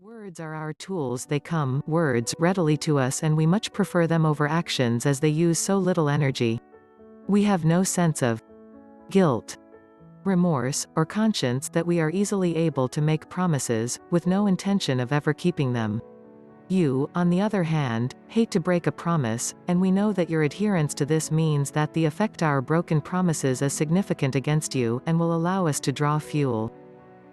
Words are our tools. They come, words, readily to us, and we much prefer them over actions as they use so little energy. We have no sense of guilt, remorse, or conscience that we are easily able to make promises, with no intention of ever keeping them. You, on the other hand, hate to break a promise, and we know that your adherence to this means that the effect our broken promises is significant against you, and will allow us to draw fuel.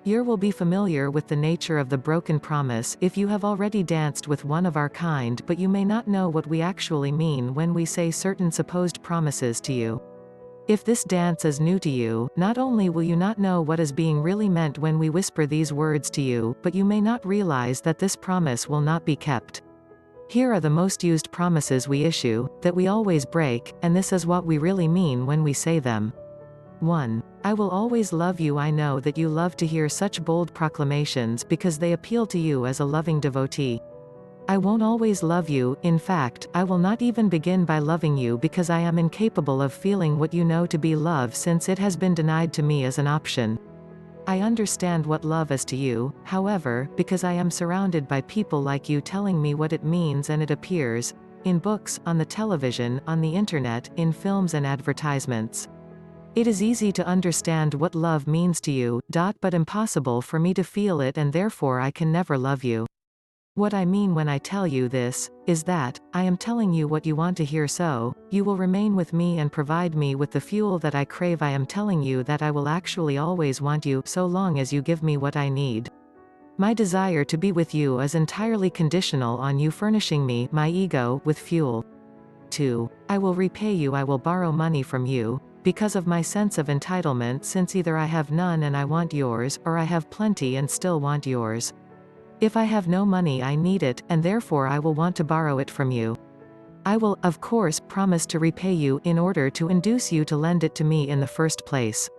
You will be familiar with the nature of the broken promise if you have already danced with one of our kind, but you may not know what we actually mean when we say certain supposed promises to you. If this dance is new to you, not only will you not know what is being really meant when we whisper these words to you, but you may not realize that this promise will not be kept. Here are the most used promises we issue, that we always break, and this is what we really mean when we say them. 1. I will always love you. I know that you love to hear such bold proclamations because they appeal to you as a loving devotee. I won't always love you. In fact, I will not even begin by loving you because I am incapable of feeling what you know to be love since it has been denied to me as an option. I understand what love is to you, however, because I am surrounded by people like you telling me what it means, and it appears in books, on the television, on the internet, in films and advertisements. It is easy to understand what love means to you, but impossible for me to feel it, and therefore I can never love you. What I mean when I tell you this, is that, I am telling you what you want to hear, so you will remain with me and provide me with the fuel that I crave. I am telling you that I will actually always want you, so long as you give me what I need. My desire to be with you is entirely conditional on you furnishing me, my ego, with fuel. 2. I will repay you. I will borrow money from you, because of my sense of entitlement, since either I have none and I want yours, or I have plenty and still want yours. If I have no money, I need it, and therefore I will want to borrow it from you. I will, of course, promise to repay you, in order to induce you to lend it to me in the first place.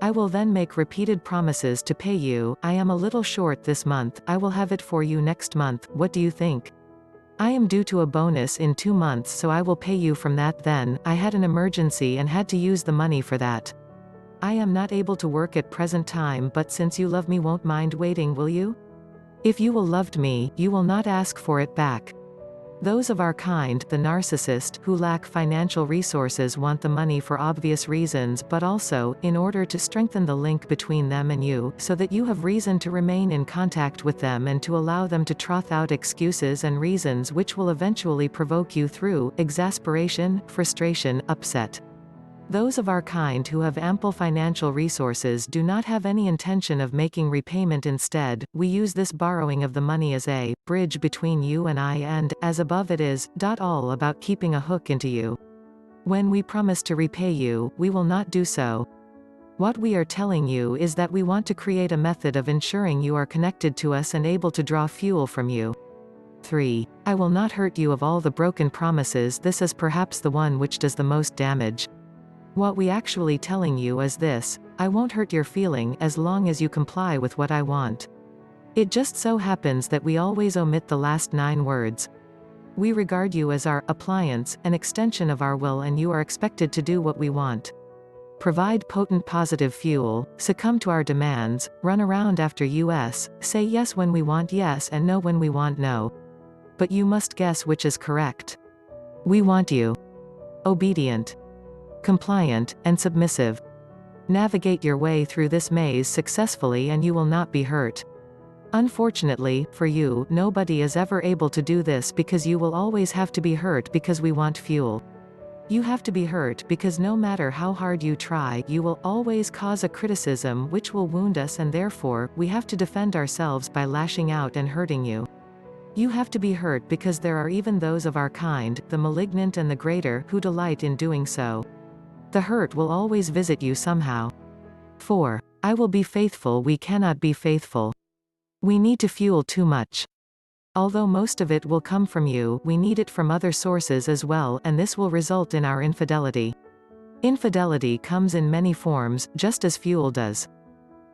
I will then make repeated promises to pay you. I am a little short this month, I will have it for you next month. What do you think? I am due to a bonus in 2 months, so I will pay you from that then. I had an emergency and had to use the money for that. I am not able to work at present time, but since you love me, won't mind waiting, will you? If you will loved me, you will not ask for it back. Those of our kind, the narcissist, who lack financial resources, want the money for obvious reasons, but also, in order to strengthen the link between them and you, so that you have reason to remain in contact with them and to allow them to trough out excuses and reasons which will eventually provoke you through exasperation, frustration, upset. Those of our kind who have ample financial resources do not have any intention of making repayment. Instead, we use this borrowing of the money as a bridge between you and I, and, as above, it is all about keeping a hook into you. When we promise to repay you, we will not do so. What we are telling you is that we want to create a method of ensuring you are connected to us and able to draw fuel from you. 3. I will not hurt you. Of all the broken promises, this is perhaps the one which does the most damage. What we actually telling you is this: I won't hurt your feeling as long as you comply with what I want. It just so happens that we always omit the last 9 words. We regard you as our appliance, an extension of our will, and you are expected to do what we want. Provide potent positive fuel, succumb to our demands, run around after us, say yes when we want yes and no when we want no. But you must guess which is correct. We want you obedient, compliant, and submissive. Navigate your way through this maze successfully and you will not be hurt. Unfortunately, for you, nobody is ever able to do this because you will always have to be hurt because we want fuel. You have to be hurt because no matter how hard you try, you will always cause a criticism which will wound us, and therefore, we have to defend ourselves by lashing out and hurting you. You have to be hurt because there are even those of our kind, the malignant and the greater, who delight in doing so. The hurt will always visit you somehow. 4. I will be faithful. We cannot be faithful. We need to fuel too much. Although most of it will come from you, we need it from other sources as well, and this will result in our infidelity. Infidelity comes in many forms, just as fuel does.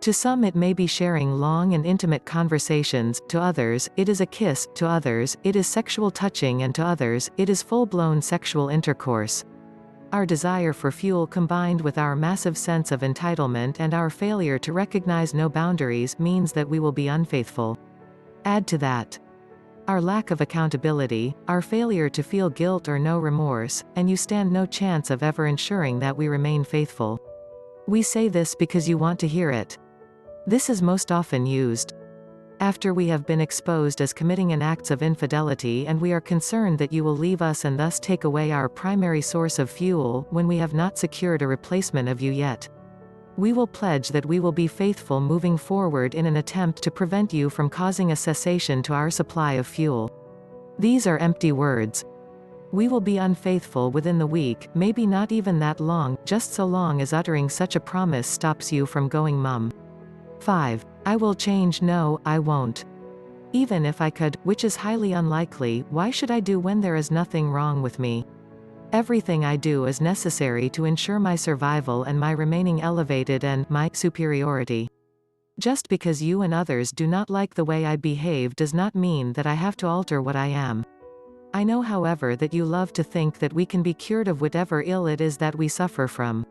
To some it may be sharing long and intimate conversations, to others, it is a kiss, to others, it is sexual touching, and to others, it is full-blown sexual intercourse. Our desire for fuel, combined with our massive sense of entitlement and our failure to recognize no boundaries, means that we will be unfaithful. Add to that our lack of accountability, our failure to feel guilt or no remorse, and you stand no chance of ever ensuring that we remain faithful. We say this because you want to hear it. This is most often used after we have been exposed as committing an acts of infidelity, and we are concerned that you will leave us and thus take away our primary source of fuel, when we have not secured a replacement of you yet. We will pledge that we will be faithful moving forward in an attempt to prevent you from causing a cessation to our supply of fuel. These are empty words. We will be unfaithful within the week, maybe not even that long, just so long as uttering such a promise stops you from going mum. 5. I will change. No, I won't. Even if I could, which is highly unlikely, why should I do when there is nothing wrong with me? Everything I do is necessary to ensure my survival and my remaining elevated and my superiority. Just because you and others do not like the way I behave does not mean that I have to alter what I am. I know, however, that you love to think that we can be cured of whatever ill it is that we suffer from.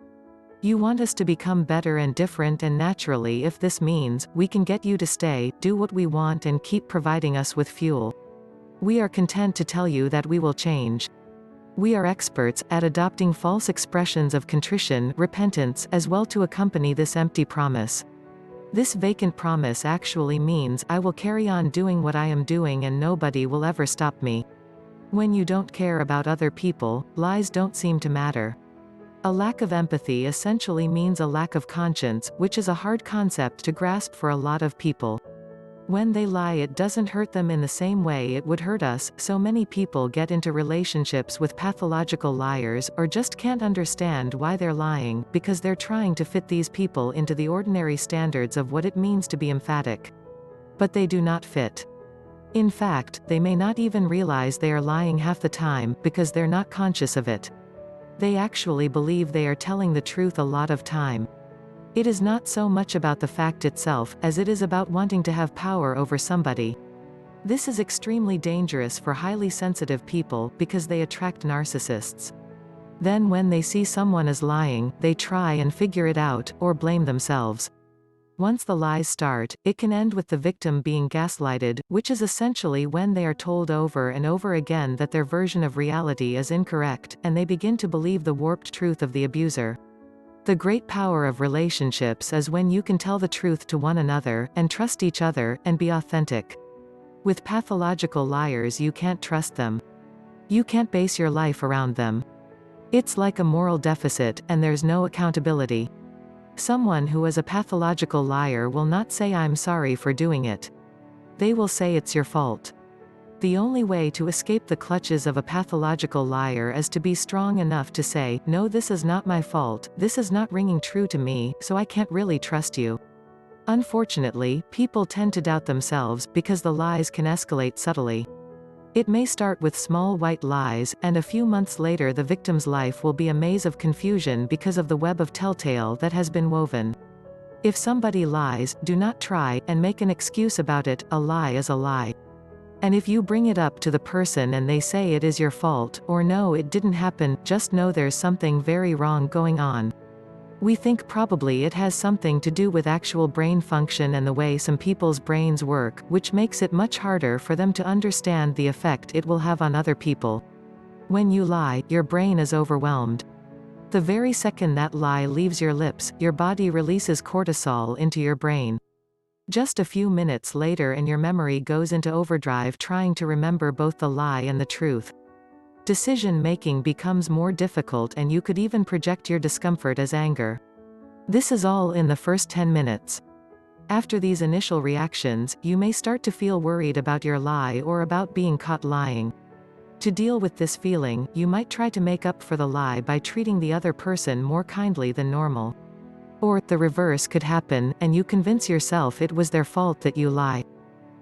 You want us to become better and different, and naturally, if this means we can get you to stay, do what we want and keep providing us with fuel, we are content to tell you that we will change. We are experts at adopting false expressions of contrition, repentance, as well to accompany this empty promise. This vacant promise actually means, I will carry on doing what I am doing and nobody will ever stop me. When you don't care about other people, lies don't seem to matter. A lack of empathy essentially means a lack of conscience, which is a hard concept to grasp for a lot of people. When they lie, it doesn't hurt them in the same way it would hurt us, so many people get into relationships with pathological liars, or just can't understand why they're lying, because they're trying to fit these people into the ordinary standards of what it means to be emphatic. But they do not fit. In fact, they may not even realize they are lying half the time, because they're not conscious of it. They actually believe they are telling the truth a lot of time. It is not so much about the fact itself, as it is about wanting to have power over somebody. This is extremely dangerous for highly sensitive people, because they attract narcissists. Then when they see someone is lying, they try and figure it out, or blame themselves. Once the lies start, it can end with the victim being gaslighted, which is essentially when they are told over and over again that their version of reality is incorrect, and they begin to believe the warped truth of the abuser. The great power of relationships is when you can tell the truth to one another, and trust each other, and be authentic. With pathological liars, you can't trust them. You can't base your life around them. It's like a moral deficit, and there's no accountability. Someone who is a pathological liar will not say I'm sorry for doing it. They will say it's your fault. The only way to escape the clutches of a pathological liar is to be strong enough to say, no, this is not my fault, this is not ringing true to me, so I can't really trust you. Unfortunately, people tend to doubt themselves, because the lies can escalate subtly. It may start with small white lies, and a few months later the victim's life will be a maze of confusion because of the web of telltale that has been woven. If somebody lies, do not try and make an excuse about it. A lie is a lie. And if you bring it up to the person and they say it is your fault, or no, it didn't happen, just know there's something very wrong going on. We think probably it has something to do with actual brain function and the way some people's brains work, which makes it much harder for them to understand the effect it will have on other people. When you lie, your brain is overwhelmed. The very second that lie leaves your lips, your body releases cortisol into your brain. Just a few minutes later and your memory goes into overdrive trying to remember both the lie and the truth. Decision-making becomes more difficult, and you could even project your discomfort as anger. This is all in the first 10 minutes. After these initial reactions, you may start to feel worried about your lie or about being caught lying. To deal with this feeling, you might try to make up for the lie by treating the other person more kindly than normal. Or, the reverse could happen, and you convince yourself it was their fault that you lie.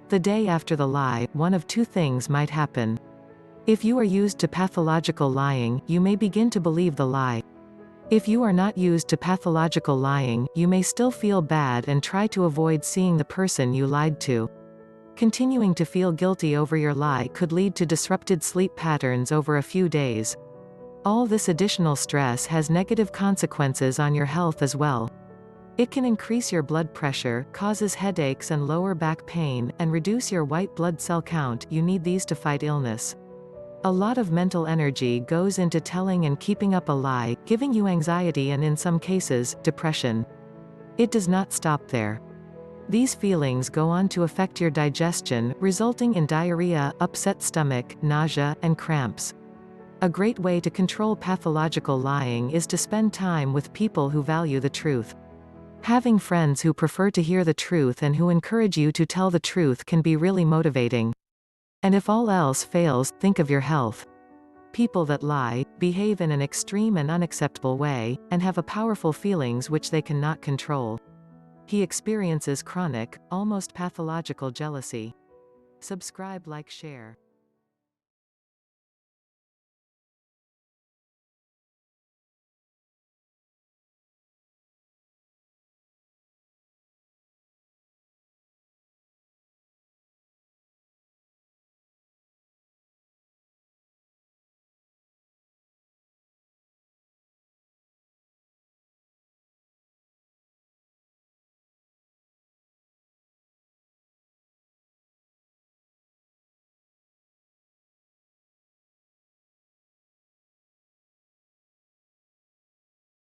The day after the lie, one of two things might happen. If you are used to pathological lying, you may begin to believe the lie. If you are not used to pathological lying, you may still feel bad and try to avoid seeing the person you lied to. Continuing to feel guilty over your lie could lead to disrupted sleep patterns over a few days. All this additional stress has negative consequences on your health as well. It can increase your blood pressure, causes headaches and lower back pain, and reduce your white blood cell count. You need these to fight illness. A lot of mental energy goes into telling and keeping up a lie, giving you anxiety and in some cases, depression. It does not stop there. These feelings go on to affect your digestion, resulting in diarrhea, upset stomach, nausea, and cramps. A great way to control pathological lying is to spend time with people who value the truth. Having friends who prefer to hear the truth and who encourage you to tell the truth can be really motivating. And if all else fails, think of your health. People that lie, behave in an extreme and unacceptable way, and have a powerful feelings which they cannot control. He experiences chronic, almost pathological jealousy. Subscribe, like, share.